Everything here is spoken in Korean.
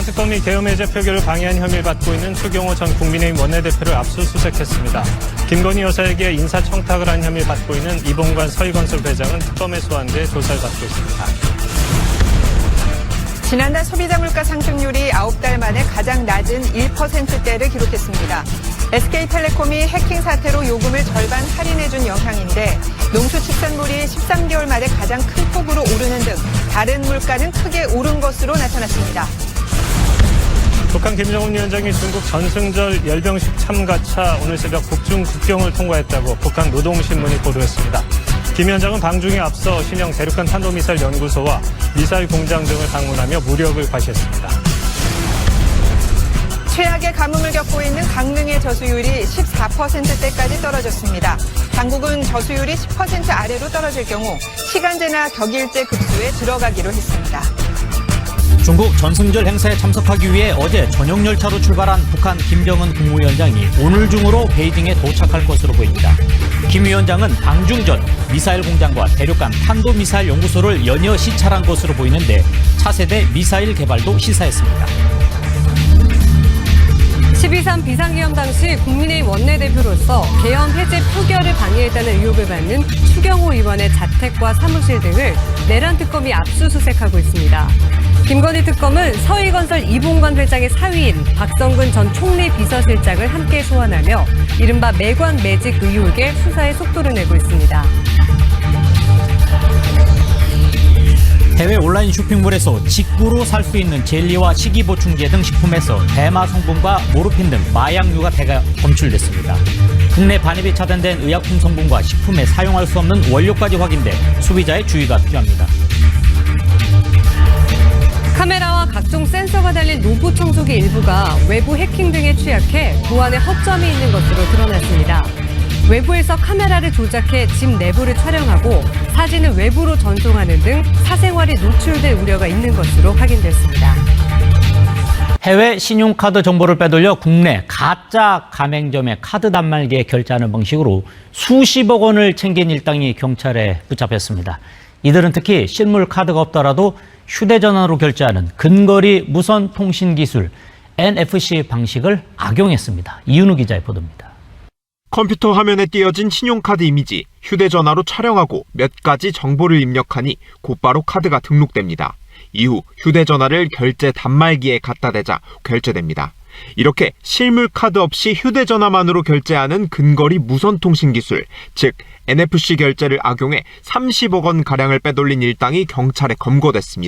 내란특검이 계엄 해제 표결을 방해한 혐의를 받고 있는 추경호 전 국민의힘 원내대표를 압수수색했습니다. 김건희 여사에게 인사청탁을 한 혐의를 받고 있는 이봉관 서희건설 회장은 특검에 소환돼 조사를 받고 있습니다. 지난달 소비자 물가 상승률이 9달 만에 가장 낮은 1%대를 기록했습니다. SK텔레콤이 해킹 사태로 요금을 절반 할인해준 영향인데 농수축산물이 13개월 만에 가장 큰 폭으로 오르는 등 다른 물가는 크게 오른 것으로 나타났습니다. 북한 김정은 위원장이 중국 전승절 열병식 참가차 오늘 새벽 북중 국경을 통과했다고 북한 노동신문이 보도했습니다. 김 위원장은 방중에 앞서 신형 대륙간 탄도미사일 연구소와 미사일 공장 등을 방문하며 무력을 과시했습니다. 최악의 가뭄을 겪고 있는 강릉의 저수율이 14%대까지 떨어졌습니다. 당국은 저수율이 10% 아래로 떨어질 경우 시간제나 격일제 급수에 들어가기로 했습니다. 중국 전승절 행사에 참석하기 위해 어제 전용 열차로 출발한 북한 김정은 국무위원장이 오늘 중으로 베이징에 도착할 것으로 보입니다. 김 위원장은 방중 전 미사일 공장과 대륙간 탄도미사일 연구소를 연이어 시찰한 것으로 보이는데 차세대 미사일 개발도 시사했습니다. 12.3 비상계엄 당시 국민의힘 원내대표로서 계엄 해제 표결을 방해했다는 의혹을 받는 추경호 의원의 자택과 사무실 등을 내란특검이 압수수색하고 있습니다. 김건희 특검은 서희건설 이봉관 회장의 사위인 박성근 전 총리 비서실장을 함께 소환하며 이른바 매관 매직 의혹의 수사에 속도를 내고 있습니다. 해외 온라인 쇼핑몰에서 직구로 살 수 있는 젤리와 식이보충제 등 식품에서 대마 성분과 모르핀 등 마약류가 대거 검출됐습니다. 국내 반입이 차단된 의약품 성분과 식품에 사용할 수 없는 원료까지 확인돼 소비자의 주의가 필요합니다. 카메라와 각종 센서가 달린 로봇 청소기 일부가 외부 해킹 등에 취약해 보안에 허점이 있는 것으로 드러났습니다. 외부에서 카메라를 조작해 집 내부를 촬영하고 사진을 외부로 전송하는 등 사생활이 노출될 우려가 있는 것으로 확인됐습니다. 해외 신용카드 정보를 빼돌려 국내 가짜 가맹점의 카드 단말기에 결제하는 방식으로 수십억 원을 챙긴 일당이 경찰에 붙잡혔습니다. 이들은 특히 실물 카드가 없더라도 휴대전화로 결제하는 근거리 무선 통신 기술 NFC 방식을 악용했습니다. 이윤우 기자의 보도입니다. 컴퓨터 화면에 띄어진 신용카드 이미지, 휴대전화로 촬영하고 몇 가지 정보를 입력하니 곧바로 카드가 등록됩니다. 이후 휴대전화를 결제 단말기에 갖다 대자 결제됩니다. 이렇게 실물 카드 없이 휴대전화만으로 결제하는 근거리 무선통신 기술, 즉 NFC 결제를 악용해 30억 원 가량을 빼돌린 일당이 경찰에 검거됐습니다.